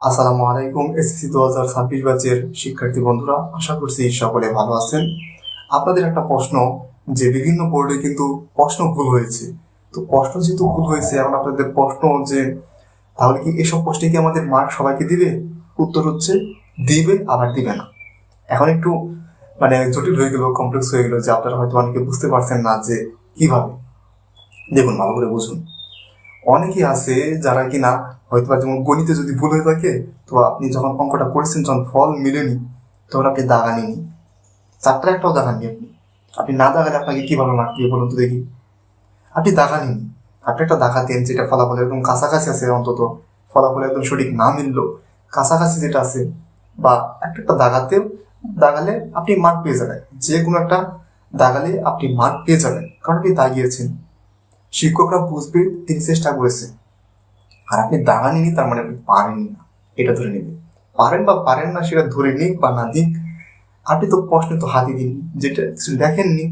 আসসালামু আলাইকুম। এসএসসি 2026 ব্যাচের শিক্ষার্থী বন্ধুরা, আশা করছি সকলে ভালো আছেন। আপনাদের একটা প্রশ্ন, যে বিভিন্ন বোর্ডে কিন্তু প্রশ্ন ভুল হয়েছে। তো প্রশ্ন যেহেতু ভুল হয়েছে, এখন আপনাদের প্রশ্ন যে তাহলে কি এসব প্রশ্নে কি আমাদের মার্ক সবাইকে দিবে? উত্তর হচ্ছে দিবে, আবার দিবে না। এখন একটু জটিল হয়ে গেল, কমপ্লেক্স হয়ে গেল, যে আপনারা হয়তো অনেকে বুঝতে পারছেন না যে কিভাবে। দেখুন, ভালো করে বুঝুন। অনেকে আছে যারা কিনা হয়তো যেমন গণিতে যদি ভুল হয়ে থাকে, তো আপনি যখন অঙ্কটা করেছেন, যখন ফল মিলেনি, তখন আপনি দাগানিনি, চারটার একটাও দাগাননি। আপনি না দাগালে আপনাকে কিভাবে মার্ক দিয়ে বলুন তো দেখি? আপনি দাগানিনি, আপনি একটা দাগাতেন যেটা ফলাফল একদম কাছাকাছি আছে, অন্তত ফলাফল একদম সঠিক না মিললো, কাছাকাছি যেটা আছে, বা একটা দাগাতেও দাগালে আপনি মার্ক পেয়ে যাবেন। যে কোনো একটা দাগালে আপনি মার্ক পেয়ে যাবেন, কারণ আপনি দাগিয়েছেন। শিক্ষকরা বুঝবে তিনি চেষ্টা করেছেন। আর আপনি দাগাননি, তার মানে আপনি পারেননি না, এটা ধরে নেবে। পারেন বা পারেন না সেটা ধরে নিক বা না দিক, আপনি তো প্রশ্নে তো হাতই দিন, যেটা দেখেননি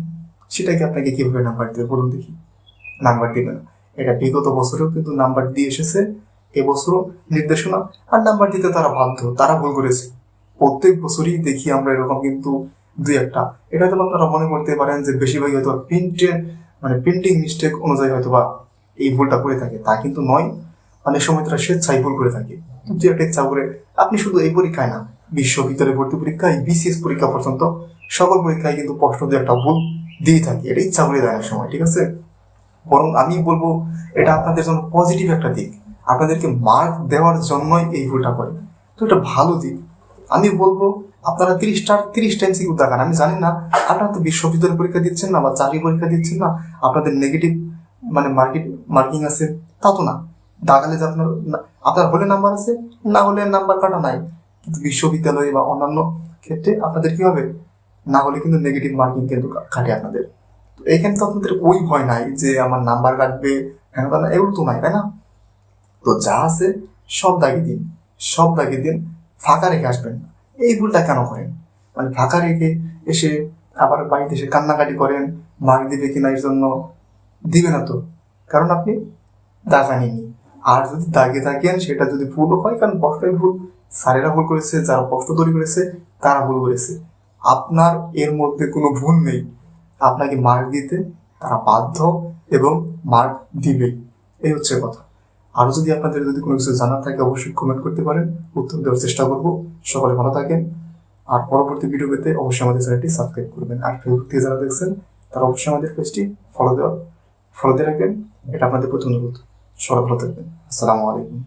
সেটাকে আপনাকে কিভাবে নাম্বার দেবে বলুন দেখি? নাম্বার দিবে না। এটা বিগত বছরেও কিন্তু নাম্বার দিয়ে এসেছে, এবছরও নির্দেশনা। আর নাম্বার দিতে তারা বাধ্য, তারা ভুল করেছে। প্রত্যেক বছরই দেখি আমরা এরকম কিন্তু দুই একটা। এটা হয়তো আপনারা মনে করতে পারেন যে বেশিরভাগই হয়তো প্রিন্টিং মিস্টেক অনুযায়ী হয়তো বা এই ভুলটা করে থাকে, তা কিন্তু নয়। অনেক সময় তারা স্বেচ্ছায় ভুল করে থাকে, যে একটা ইচ্ছা করে। আপনি শুধু এই পরীক্ষায় না, বিশ্ববিদ্যালয় ভর্তি পরীক্ষায়, বিসিএস পরীক্ষা পর্যন্ত সকল পরীক্ষায় কিন্তু প্রশ্ন দিয়ে একটা ভুল দিয়ে থাকে, এটা ইচ্ছা করে দেয় অনেক সময়, ঠিক আছে? বরং আমি বলবো এটা আপনাদের জন্য পজিটিভ একটা দিক, আপনাদেরকে মার্ক দেওয়ার জন্যই এই ভুলটা করে। তো এটা ভালো দিক। আমি বলবো আপনারা 30 টাইম সিকিউ দেখান। আমি জানি না আপনারা তো বিশ্ববিদ্যালয় পরীক্ষা দিচ্ছেন না বা চাকরি পরীক্ষা দিচ্ছেন না, আপনাদের নেগেটিভ মার্কিং আছে, তা তো না। দাগালে যে আপনার হলে নাম্বার আছে, না হলে নাম্বার কাটা নাই। কিন্তু বিশ্ববিদ্যালয় বা অন্যান্য ক্ষেত্রে আপনাদের কি হবে? না হলে কিন্তু নেগেটিভ মার্কিং কিন্তু কাটে আপনাদের। তো এইখানে তো আপনাদের ওই ভয় নাই যে আমার নাম্বার কাটবে, এগুলো তো নাই, তাই না? তো যা আছে সব দাগিয়ে দিন, সব দাগিয়ে দিন, ফাঁকা রেখে আসবেন না। এই ভুলটা কেন করেন? ফাঁকা রেখে এসে আবার বাড়িতে এসে কান্নাকাটি করেন, মার্ক দিবে কিনা এর জন্য। দিবে না তো, কারণ আপনি দাগানিনি। আর যদি দাগে থাকেন, সেটা যদি ভুল হয়, কারণ প্রশ্নের ভুল, স্যারেরা ভুল করেছে, যারা প্রশ্ন তৈরি করেছে তারা ভুল করেছে, আপনার এর মধ্যে কোনো ভুল নেই। আপনাকে মার্ক দিতে তারা বাধ্য, এবং মার্ক দিবে, এই হচ্ছে কথা। আরো যদি আপনাদের যদি কোনো কিছু জানার থাকে, অবশ্যই কমেন্ট করতে পারেন, উত্তর দেওয়ার চেষ্টা করবো। সকলে ভালো থাকেন। আর পরবর্তী ভিডিও পেতে অবশ্যই আমাদের চ্যানেলটি সাবস্ক্রাইব করবেন। আর ফেসবুক থেকে যারা দেখছেন, তারা অবশ্যই আমাদের পেজটি ফলো দিয়ে রাখবেন। এটা আপনাদের প্রতি অনুরোধ। সবাই ভালো থাকবেন। আসসালামু আলাইকুম।